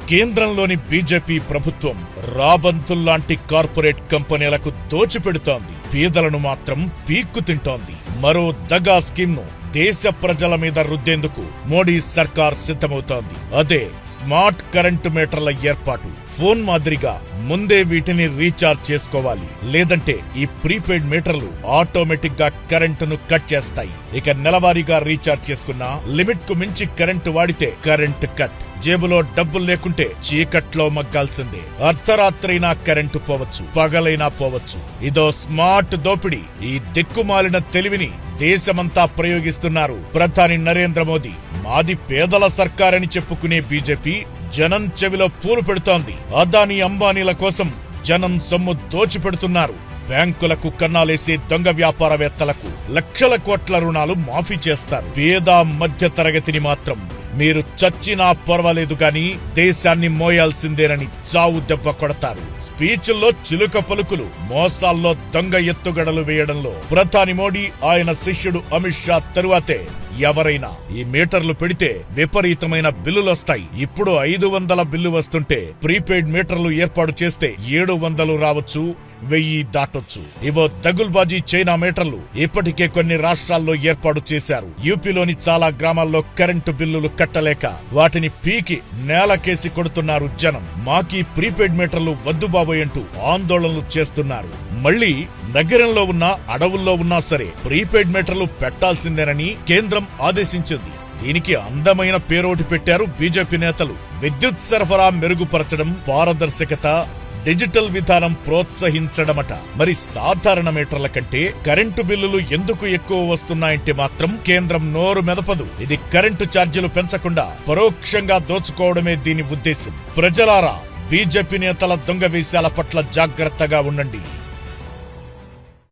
కేంద్రంలోని బీజేపీ ప్రభుత్వం రాబంతుల్లాంటి కార్పొరేట్ కంపెనీలకు దోచిపెడుతోంది. పేదలను మాత్రం పీక్కు తింటోంది. మరో దగా స్కీమ్ ను దేశ ప్రజల మీద రుద్దేందుకు మోడీ సర్కార్ సిద్ధమవుతోంది. అదే స్మార్ట్ కరెంటు మీటర్ల ఏర్పాటు. ఫోన్ మాదిరిగా ముందే వీటిని రీఛార్జ్ చేసుకోవాలి. లేదంటే ఈ ప్రీపెయిడ్ మీటర్లు ఆటోమేటిక్ గా కరెంటును కట్ చేస్తాయి. ఇక నెలవారీగా రీఛార్జ్ చేసుకున్నా లిమిట్ కు మించి కరెంటు వాడితే కరెంటు కట్. జేబులో డబ్బులు లేకుంటే చీకట్లో మగ్గాల్సిందే. అర్ధరాత్రైనా కరెంటు పోవచ్చు, పగలైనా పోవచ్చు. ఇదో స్మార్ట్ దోపిడీ. ఈ దిక్కుమాలిన తెలివిని దేశమంతా ప్రయోగిస్తున్నారు ప్రధాని నరేంద్ర మోదీ. మాది పేదల సర్కారని చెప్పుకునే బీజేపీ జనం చెవిలో పూలు పెడుతోంది. అదానీ అంబానీల కోసం జనం సొమ్ము దోచిపెడుతున్నారు. బ్యాంకులకు కన్నాలేసే దొంగ వ్యాపారవేత్తలకు లక్షల కోట్ల రుణాలు మాఫీ చేస్తారు. పేద మధ్య తరగతిని మాత్రం మీరు చచ్చినా పర్వాలేదు గాని దేశాన్ని మోయాల్సిందేనని చావు దెబ్బ కొడతారు. స్పీచ్ల్లో చిలుక పలుకులు, మోసాల్లో దొంగ ఎత్తుగడలు వేయడంలో ప్రధాని మోడీ, ఆయన శిష్యుడు అమిత్ షా తరువాతే ఎవరైనా. ఈ మీటర్లు పెడితే విపరీతమైన బిల్లులొస్తాయి. ఇప్పుడు 500 బిల్లు వస్తుంటే ప్రీపెయిడ్ మీటర్లు ఏర్పాటు చేస్తే 700 రావచ్చు, 1000 దాటొచ్చు. ఇవో దగుల్బాజీ చైనా మీటర్లు ఇప్పటికే కొన్ని రాష్ట్రాల్లో ఏర్పాటు చేశారు. యూపీలోని చాలా గ్రామాల్లో కరెంటు బిల్లులు కట్టలేక వాటిని పీకి నేలకేసి కొడుతున్నారు జనం. మాకీ ప్రీపెయిడ్ మీటర్లు వద్దు బాబోయ్ అంటూ ఆందోళనలు చేస్తున్నారు. మళ్లీ నగరంలో ఉన్నా అడవుల్లో ఉన్నా సరే ప్రీపెయిడ్ మీటర్లు పెట్టాల్సిందేనని కేంద్రం ఆదేశించింది. దీనికి అందమైన పేరోటి పెట్టారు బీజేపీ నేతలు. విద్యుత్ సరఫరా మెరుగుపరచడం, పారదర్శకత, డిజిటల్ విధానం ప్రోత్సహించడమట. మరి సాధారణ మీటర్ల కంటే కరెంటు బిల్లులు ఎందుకు ఎక్కువ వస్తున్నాయంటే మాత్రం కేంద్రం నోరు మెదపదు. ఇది కరెంటు ఛార్జీలు పెంచకుండా పరోక్షంగా దోచుకోవడమే దీని ఉద్దేశం. ప్రజలారా, బీజేపీ నేతల దొంగ వేషాల పట్ల జాగ్రత్తగా ఉండండి.